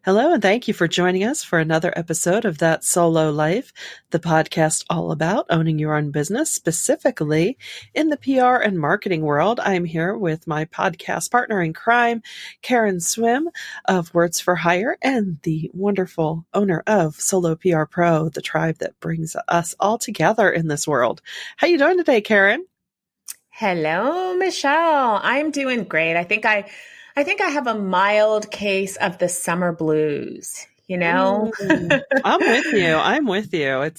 Hello, and thank you for joining us for another episode of That Solo Life, the podcast all about owning your own business, specifically in the PR and marketing world. I'm here with my podcast partner in crime, Karen Swim of Words for Hire, and the wonderful owner of Solo PR Pro, the tribe that brings us all together in this world. How you doing today, Karen? Hello, Michelle. I'm doing great. I think I have a mild case of the summer blues, I'm with you.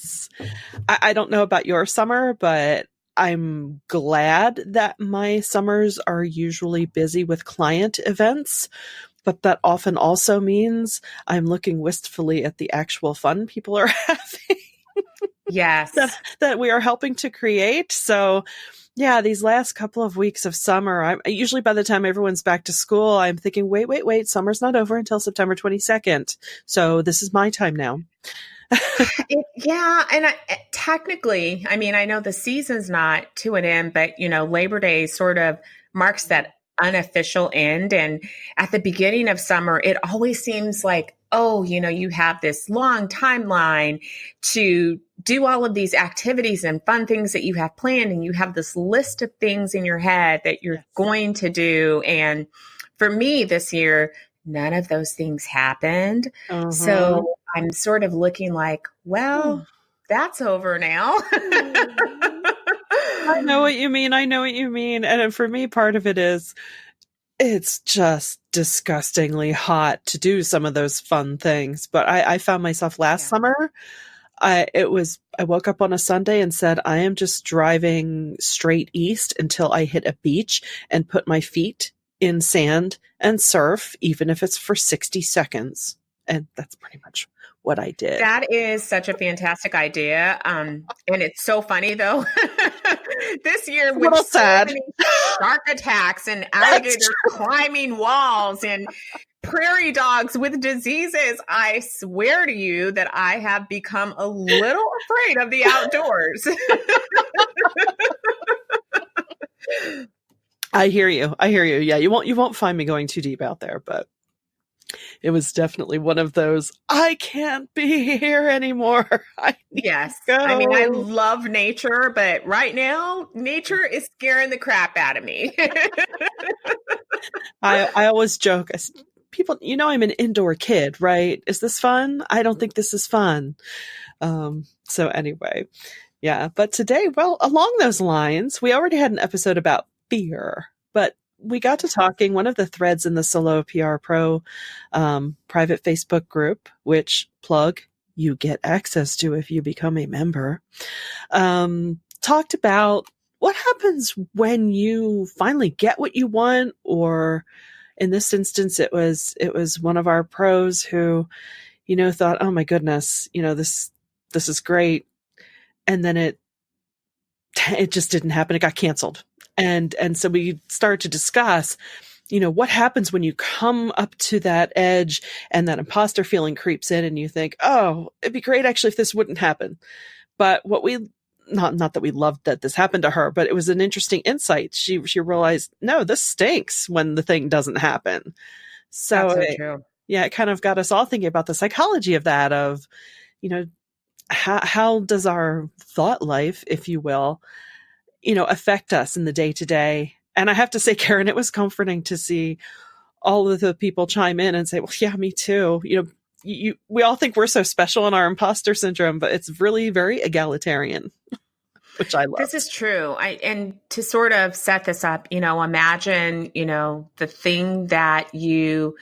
I don't know about your summer, but I'm glad that my summers are usually busy with client events, but that often also means I'm looking wistfully at the actual fun people are having. Yes. that we are helping to create. So yeah, these last couple of weeks of summer, I'm usually by the time everyone's back to school, I'm thinking, wait, summer's not over until September 22nd. So this is my time now. Technically, I know the season's not to an end, but Labor Day sort of marks that unofficial end. And at the beginning of summer, it always seems like, you have this long timeline to do all of these activities and fun things that you have planned. And you have this list of things in your head that you're going to do. And for me this year, none of those things happened. Uh-huh. So I'm sort of looking like, well, that's over now. I know what you mean. And for me, part of it is it's just disgustingly hot to do some of those fun things. But I found myself last summer. I woke up on a Sunday and said, I am just driving straight east until I hit a beach and put my feet in sand and surf, even if it's for 60 seconds. And that's pretty much what I did. That is such a fantastic idea. And it's so funny though. This year with so many shark attacks and alligators climbing walls and prairie dogs with diseases, I swear to you that I have become a little afraid of the outdoors. I hear you. Yeah, you won't find me going too deep out there, but it was definitely one of those, I can't be here anymore. Yes. I love nature, but right now, nature is scaring the crap out of me. I always joke, people, I'm an indoor kid, right? Is this fun? I don't think this is fun. So anyway, yeah. But today, well, along those lines, we already had an episode about fear, but we got to talking. One of the threads in the Solo PR Pro private Facebook group, which plug you get access to if you become a member, talked about what happens when you finally get what you want, or in this instance, it was one of our pros who, thought, oh my goodness, this is great, and then it just didn't happen. It got canceled. And so we started to discuss, what happens when you come up to that edge and that imposter feeling creeps in and you think, oh, it'd be great actually if this wouldn't happen. But what not that we loved that this happened to her, but it was an interesting insight. She realized, no, this stinks when the thing doesn't happen. So, true. Yeah, it kind of got us all thinking about the psychology of that, of, how does our thought life, if you will, affect us in the day to day. And I have to say, Karen, it was comforting to see all of the people chime in and say, well, yeah, me too. We all think we're so special in our imposter syndrome, but it's really very egalitarian, which I love. This is true. And to sort of set this up, imagine, the thing that you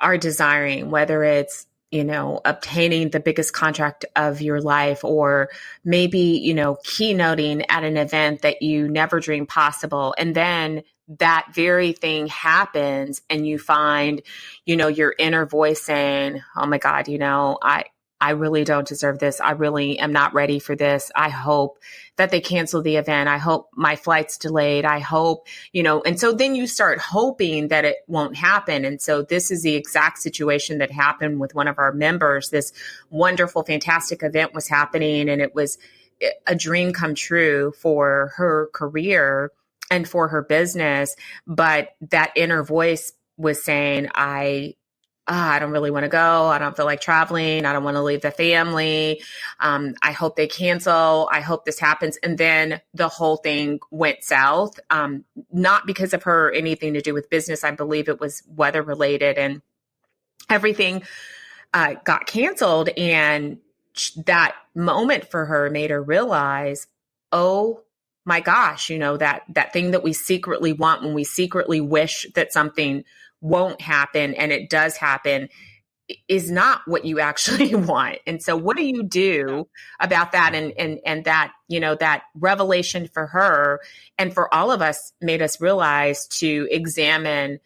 are desiring, whether it's, obtaining the biggest contract of your life, or maybe, keynoting at an event that you never dreamed possible. And then that very thing happens and you find, your inner voice saying, oh my God, I really don't deserve this. I really am not ready for this. I hope that they cancel the event. I hope my flight's delayed. I hope, and so then you start hoping that it won't happen. And so this is the exact situation that happened with one of our members. This wonderful, fantastic event was happening, and it was a dream come true for her career and for her business. But that inner voice was saying, I I don't really want to go. I don't feel like traveling. I don't want to leave the family. I hope they cancel. I hope this happens. And then the whole thing went south, not because of her anything to do with business. I believe it was weather related, and everything got canceled. And that moment for her made her realize, oh my gosh, that thing that we secretly want when we secretly wish that something won't happen and it does happen is not what you actually want. And so what do you do about that? And that, that revelation for her and for all of us made us realize to examine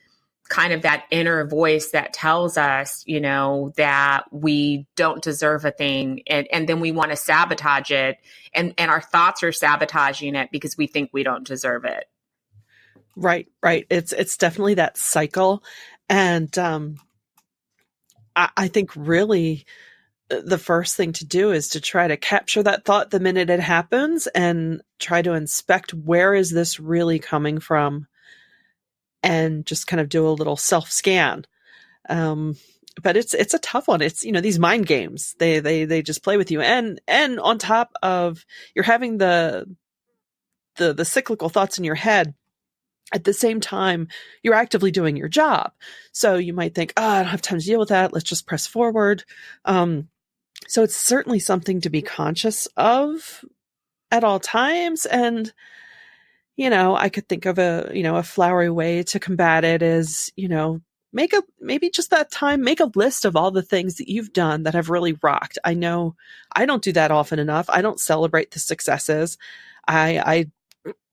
kind of that inner voice that tells us, that we don't deserve a thing. And then we want to sabotage it. And our thoughts are sabotaging it because we think we don't deserve it. Right. It's definitely that cycle. And I think really the first thing to do is to try to capture that thought the minute it happens and try to inspect where is this really coming from, and just kind of do a little self-scan. But it's a tough one. It's, these mind games, they just play with you. And on top of you're having the cyclical thoughts in your head, at the same time, you're actively doing your job. So you might think, I don't have time to deal with that. Let's just press forward. So it's certainly something to be conscious of at all times. And, I could think of a flowery way to combat it is, maybe just that time, make a list of all the things that you've done that have really rocked. I know I don't do that often enough. I don't celebrate the successes. I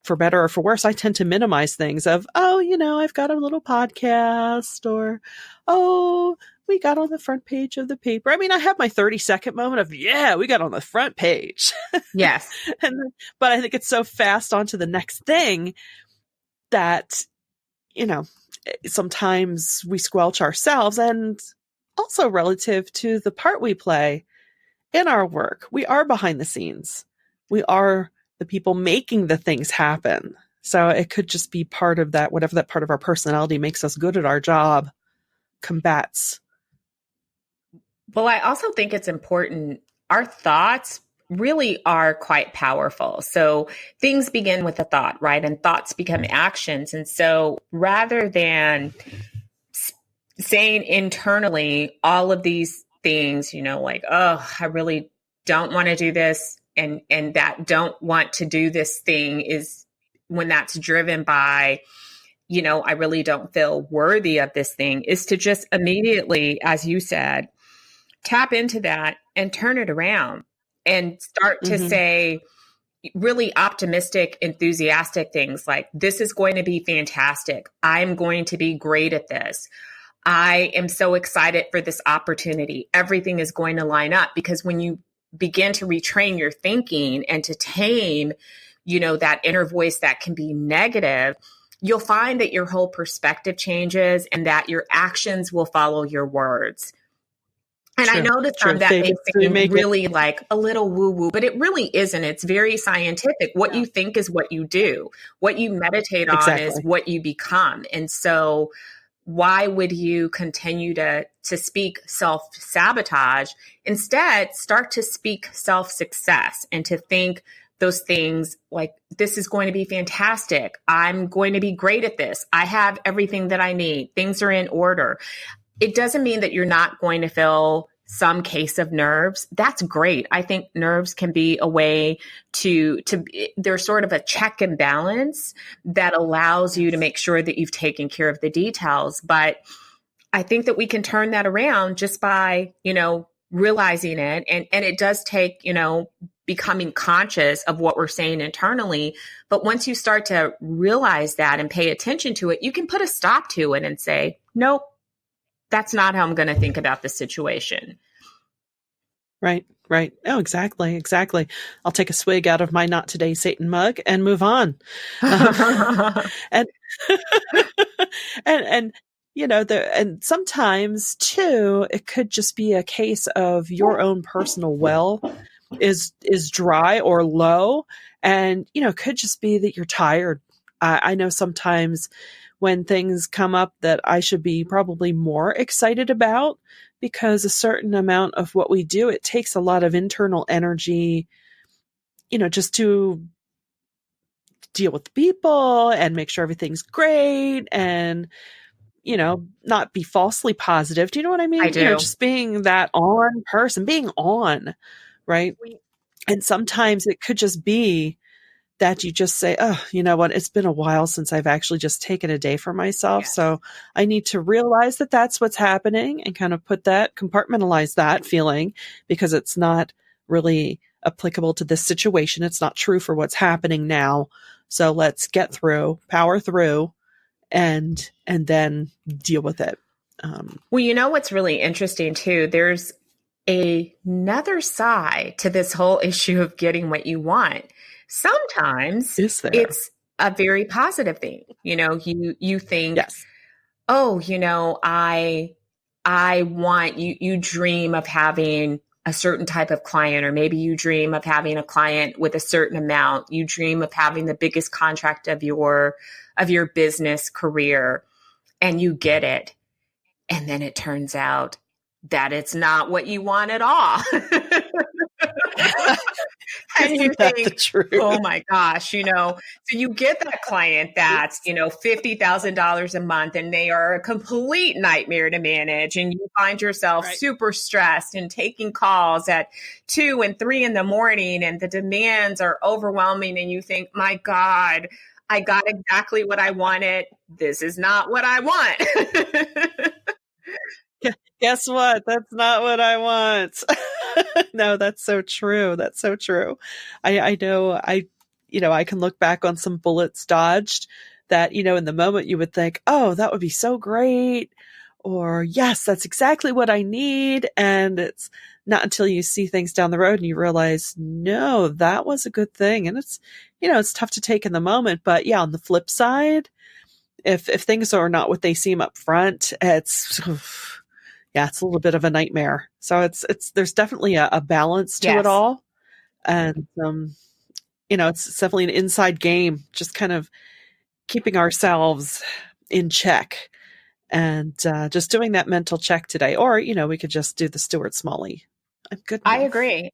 for better or for worse, I tend to minimize things of, I've got a little podcast, or, we got on the front page of the paper. I mean, I have my 30-second moment of, yeah, we got on the front page. Yes. But I think it's so fast on to the next thing that, sometimes we squelch ourselves, and also relative to the part we play in our work. We are behind the scenes. We are the people making the things happen. So it could just be part of that, whatever that part of our personality makes us good at our job combats. Well, I also think it's important. Our thoughts really are quite powerful. So things begin with a thought, right? And thoughts become actions. And so rather than saying internally all of these things, like, I really don't want to do this, and that don't want to do this thing is when that's driven by, I really don't feel worthy of this thing, is to just immediately, as you said, tap into that and turn it around and start to say really optimistic, enthusiastic things like, this is going to be fantastic. I'm going to be great at this. I am so excited for this opportunity. Everything is going to line up, because when you begin to retrain your thinking and to tame, that inner voice that can be negative, you'll find that your whole perspective changes and that your actions will follow your words. And I know that that may seem really like a little woo-woo, but it really isn't. It's very scientific. What you think is what you do. What you meditate on is what you become. And so why would you continue to speak self-sabotage? Instead, start to speak self-success and to think those things like, this is going to be fantastic. I'm going to be great at this. I have everything that I need. Things are in order. It doesn't mean that you're not going to feel some case of nerves. That's great. I think nerves can be a way to they're sort of a check and balance that allows you to make sure that you've taken care of the details. But I think that we can turn that around just by, realizing it. And it does take, becoming conscious of what we're saying internally. But once you start to realize that and pay attention to it, you can put a stop to it and say, nope, that's not how I'm going to think about the situation. Right. Oh, exactly. I'll take a swig out of my Not Today Satan mug and move on. And and sometimes too, it could just be a case of your own personal well is dry or low, and it could just be that you're tired. I know sometimes when things come up that I should be probably more excited about, because a certain amount of what we do, it takes a lot of internal energy, just to deal with people and make sure everything's great and, not be falsely positive. Do you know what I I mean? do. Just being that on person, being on, right? And sometimes it could just be that you just say, oh, you know what? It's been a while since I've actually just taken a day for myself. Yes. So I need to realize that that's what's happening and kind of compartmentalize that feeling, because it's not really applicable to this situation. It's not true for what's happening now. So let's get through, power through, and then deal with it. Well, what's really interesting too? There's another side to this whole issue of getting what you want. Sometimes Is there? it's a very positive thing. You think, Yes. oh, I want you dream of having a certain type of client, or maybe you dream of having a client with a certain amount. You dream of having the biggest contract of your business career, and you get it. And then it turns out that it's not what you want at all. And you Isn't that the think, truth? oh my gosh, so you get that client that's, $50,000 a month, and they are a complete nightmare to manage. And you find yourself Right. super stressed and taking calls at 2 and 3 in the morning, and the demands are overwhelming. And you think, my God, I got exactly what I wanted. This is not what I want. Guess what? That's not what I want. No, that's so true. That's so true. I know I can look back on some bullets dodged that, in the moment you would think, oh, that would be so great. Or yes, that's exactly what I need. And it's not until you see things down the road and you realize, no, that was a good thing. And it's tough to take in the moment. But yeah, on the flip side, if things are not what they seem up front, it's it's a little bit of a nightmare. So there's definitely a balance to it Yes. all. And, it's definitely an inside game, just kind of keeping ourselves in check and just doing that mental check today. Or, we could just do the Stuart Smalley. I'm good I enough. agree.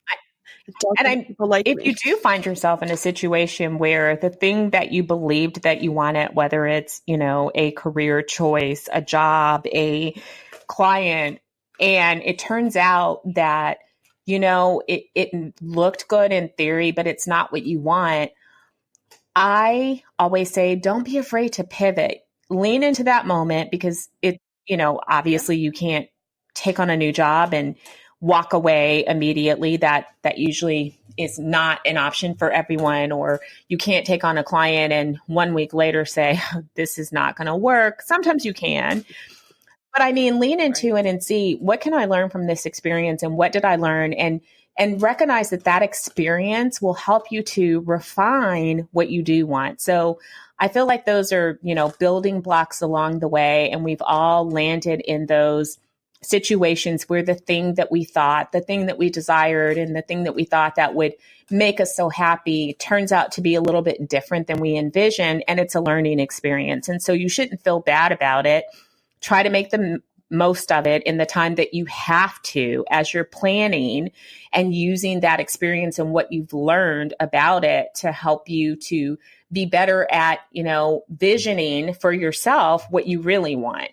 And Doesn't people like if you me? do find yourself in a situation where the thing that you believed that you wanted, whether it's, a career choice, a job, a client, and it turns out that, it looked good in theory, but it's not what you want. I always say, don't be afraid to pivot. Lean into that moment, because obviously you can't take on a new job and walk away immediately. That usually is not an option for everyone. Or you can't take on a client and 1 week later say, this is not going to work. Sometimes you can. But I mean, lean into it and see, what can I learn from this experience, and what did I learn? And recognize that experience will help you to refine what you do want. So I feel like those are, building blocks along the way. And we've all landed in those situations where the thing that we thought, the thing that we desired, and the thing that we thought that would make us so happy turns out to be a little bit different than we envisioned. And it's a learning experience. And so you shouldn't feel bad about it. Try to make the most of it in the time that you have to, as you're planning, and using that experience and what you've learned about it to help you to be better at, visioning for yourself what you really want.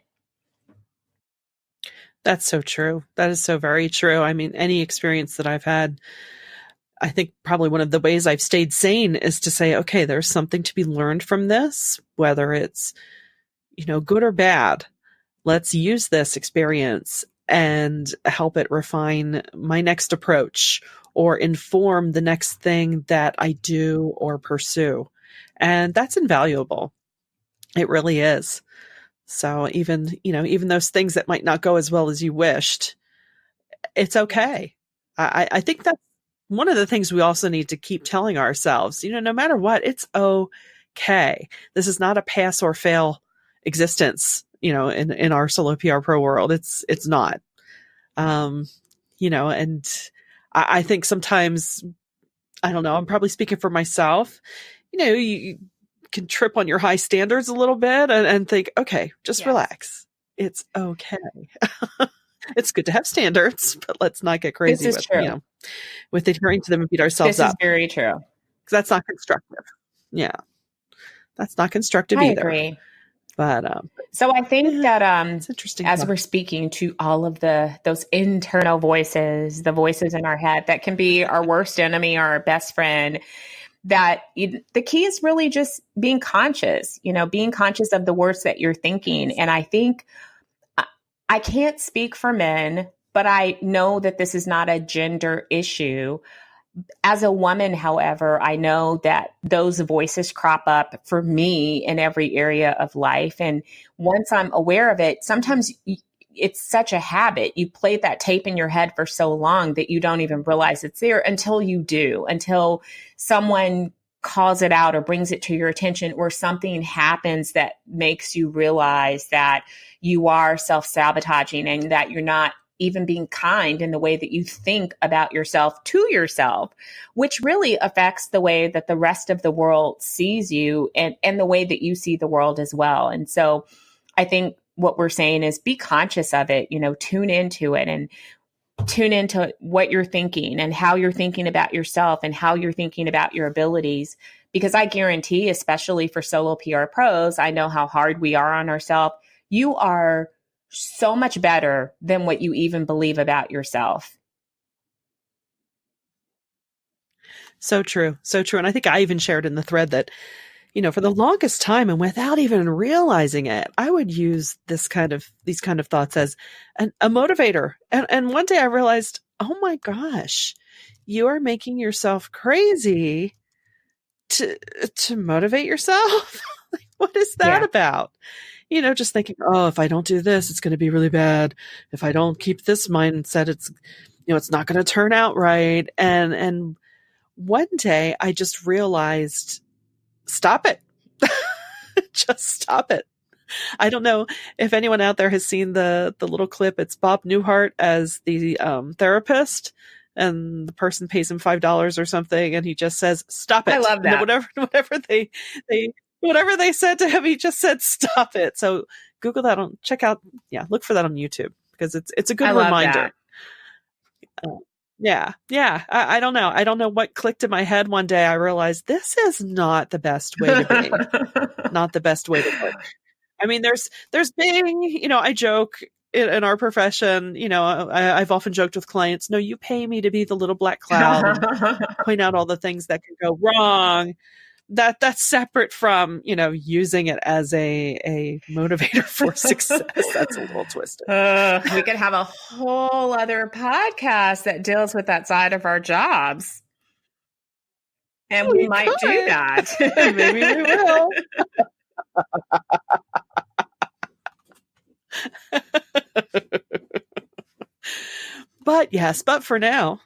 That's so true. That is so very true. I mean, any experience that I've had, I think probably one of the ways I've stayed sane is to say, okay, there's something to be learned from this, whether it's, good or bad. Let's use this experience and help it refine my next approach or inform the next thing that I do or pursue. And that's invaluable. It really is. So even those things that might not go as well as you wished, it's okay. I think that's one of the things we also need to keep telling ourselves, no matter what, it's okay. This is not a pass or fail existence, in our solo PR pro world. It's not. And I think sometimes, I don't know, I'm probably speaking for myself, you can trip on your high standards a little bit and think, okay, just Yes. relax. It's okay. It's good to have standards, but let's not get crazy This is with, true. with adhering to them and beat ourselves This is up. very true. Because that's not constructive. Yeah. That's not constructive I either. agree. But so I think that it's interesting. as we're speaking to all of those internal voices, the voices in our head that can be our worst enemy or our best friend, that the key is really just being conscious, being conscious of the words that you're thinking. And I think I can't speak for men, but I know that this is not a gender issue. As a woman, however, I know that those voices crop up for me in every area of life. And once I'm aware of it, sometimes it's such a habit. You played that tape in your head for so long that you don't even realize it's there until you do, until someone calls it out or brings it to your attention, or something happens that makes you realize that you are self-sabotaging and that you're not even being kind in the way that you think about yourself to yourself, which really affects the way that the rest of the world sees you and the way that you see the world as well. And so I think what we're saying is be conscious of it, tune into it and tune into what you're thinking and how you're thinking about yourself and how you're thinking about your abilities. Because I guarantee, especially for solo PR pros, I know how hard we are on ourselves. You are so much better than what you even believe about yourself. So true. So true. And I think I even shared in the thread that, for the longest time and without even realizing it, I would use these kind of thoughts as a motivator. And one day I realized, oh my gosh, you are making yourself crazy to motivate yourself. Like, what is that about? Just thinking, oh, if I don't do this, it's going to be really bad. If I don't keep this mindset, it's not going to turn out right. And one day I just realized, stop it. Just stop it. I don't know if anyone out there has seen the little clip. It's Bob Newhart as the therapist, and the person pays him $5 or something, and he just says, "Stop it." I love that. Whatever they said to him, he just said, "Stop it." So Google that look for that on YouTube, because it's a good reminder. Yeah. I don't know. I don't know what clicked in my head one day. I realized this is not the best way to be, not the best way to work. I mean, there's being, I joke in our profession, I've often joked with clients, no, you pay me to be the little black cloud and point out all the things that can go wrong. That's separate from, using it as a motivator for success. That's a little twisted. We could have a whole other podcast that deals with that side of our jobs. And we might do that. Maybe we will. But for now,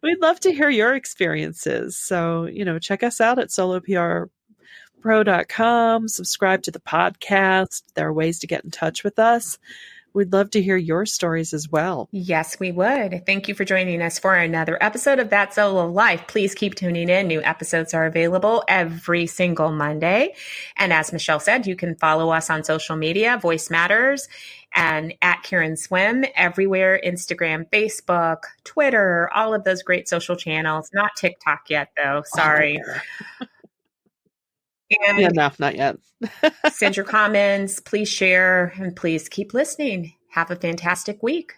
we'd love to hear your experiences. So, check us out at soloprpro.com, subscribe to the podcast. There are ways to get in touch with us. We'd love to hear your stories as well. Yes, we would. Thank you for joining us for another episode of That Solo Life. Please keep tuning in. New episodes are available every single Monday. And as Michelle said, you can follow us on social media, Voice Matters, and at Karen Swim, everywhere, Instagram, Facebook, Twitter, all of those great social channels. Not TikTok yet, though. Sorry. And yeah, no, not yet. Send your comments, please share, and please keep listening. Have a fantastic week.